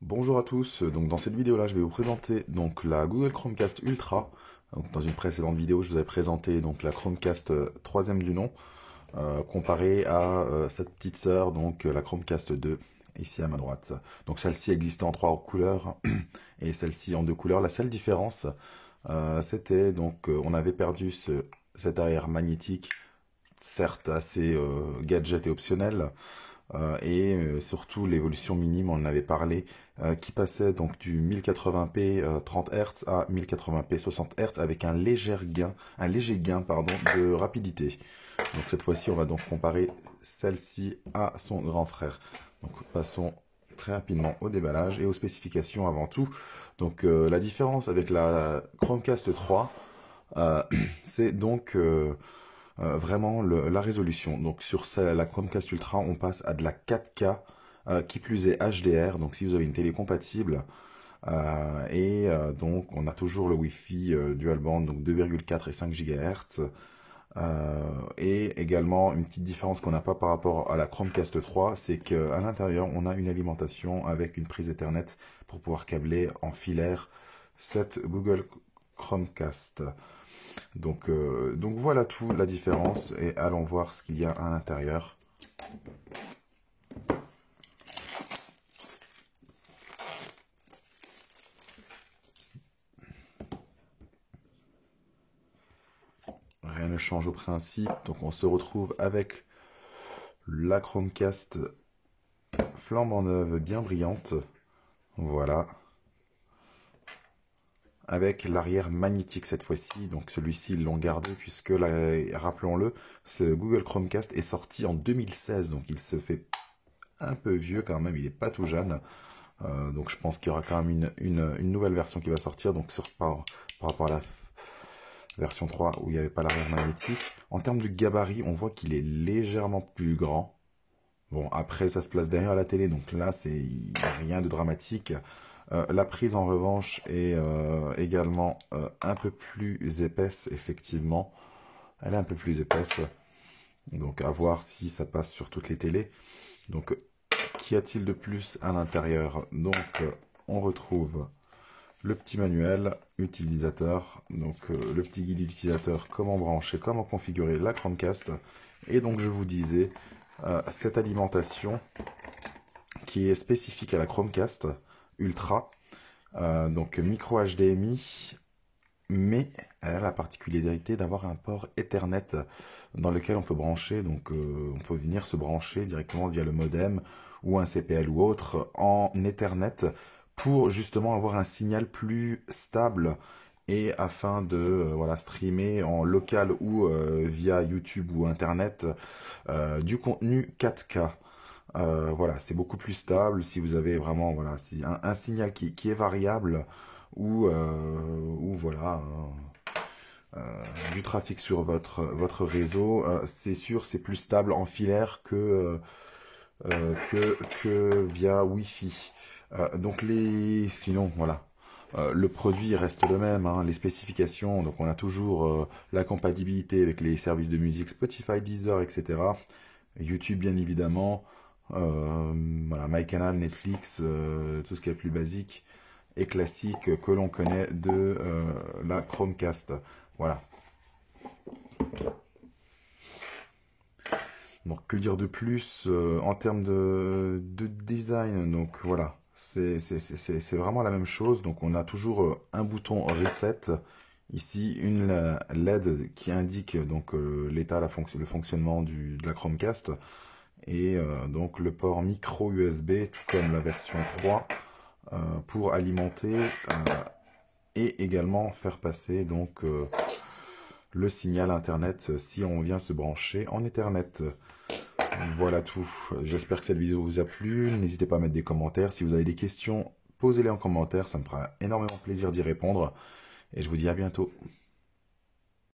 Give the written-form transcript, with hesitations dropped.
Bonjour à tous, donc dans cette vidéo là je vais vous présenter donc la Google Chromecast Ultra. Donc, dans une précédente vidéo je vous avais présenté donc la Chromecast troisième du nom comparée à cette petite sœur donc la Chromecast 2 ici à ma droite. Donc celle-ci existait en trois couleurs et celle-ci en deux couleurs. La seule différence c'était donc on avait perdu cet arrière magnétique, certes assez gadget et optionnel, surtout l'évolution minime, on en avait parlé, qui passait donc du 1080p 30 Hz à 1080p 60 Hz avec un léger gain pardon, de rapidité. Donc cette fois-ci, on va donc comparer celle-ci à son grand frère. Donc passons très rapidement au déballage et aux spécifications avant tout. Donc la différence avec la Chromecast 3, euh, c'est donc vraiment la résolution. Donc sur la Chromecast Ultra, on passe à de la 4K, qui plus est HDR. Donc si vous avez une télé compatible, donc on a toujours le Wi-Fi dual band, donc 2,4 et 5 GHz. Et également une petite différence qu'on n'a pas par rapport à la Chromecast 3, c'est qu'à l'intérieur on a une alimentation avec une prise Ethernet pour pouvoir câbler en filaire cette Google Chromecast. Donc voilà tout la différence et allons voir ce qu'il y a à l'intérieur. Rien ne change au principe, donc on se retrouve avec la Chromecast flambant neuve, bien brillante. Voilà. Avec l'arrière magnétique cette fois-ci, donc celui-ci ils l'ont gardé puisque, rappelons-le, ce Google Chromecast est sorti en 2016, donc il se fait un peu vieux quand même, il n'est pas tout jeune. Donc je pense qu'il y aura quand même une nouvelle version qui va sortir, donc par rapport à la version 3 où il n'y avait pas l'arrière magnétique. En termes de gabarit, on voit qu'il est légèrement plus grand. Bon, après ça se place derrière la télé, donc là c'est rien de dramatique. La prise en revanche est également un peu plus épaisse, effectivement. Elle est un peu plus épaisse, donc à voir si ça passe sur toutes les télés. Donc qu'y a-t-il de plus à l'intérieur? Donc on retrouve le petit manuel utilisateur, donc le petit guide utilisateur, comment brancher, comment configurer la Chromecast. Et donc je vous disais, cette alimentation qui est spécifique à la Chromecast Ultra, donc micro HDMI, mais elle a la particularité d'avoir un port Ethernet dans lequel on peut brancher, donc on peut venir se brancher directement via le modem ou un CPL ou autre en Ethernet pour justement avoir un signal plus stable et afin de voilà, streamer en local ou via YouTube ou Internet du contenu 4K. Voilà, c'est beaucoup plus stable si vous avez vraiment voilà, si un signal qui est variable ou voilà du trafic sur votre réseau, c'est sûr, c'est plus stable en filaire que via Wi-Fi. Donc sinon voilà, le produit reste le même, hein, les spécifications. Donc on a toujours la compatibilité avec les services de musique Spotify, Deezer, etc. YouTube bien évidemment. Voilà, MyCanal, Netflix, tout ce qui est plus basique et classique que l'on connaît de la Chromecast. Voilà. Donc que dire de plus en termes de design. Donc voilà, c'est vraiment la même chose. Donc on a toujours un bouton reset. Ici une LED qui indique donc l'état, le fonctionnement de la Chromecast. Et donc le port micro USB, tout comme la version 3, pour alimenter et également faire passer donc le signal internet si on vient se brancher en Ethernet. Voilà tout. J'espère que cette vidéo vous a plu. N'hésitez pas à mettre des commentaires. Si vous avez des questions, posez-les en commentaire. Ça me fera énormément plaisir d'y répondre. Et je vous dis à bientôt.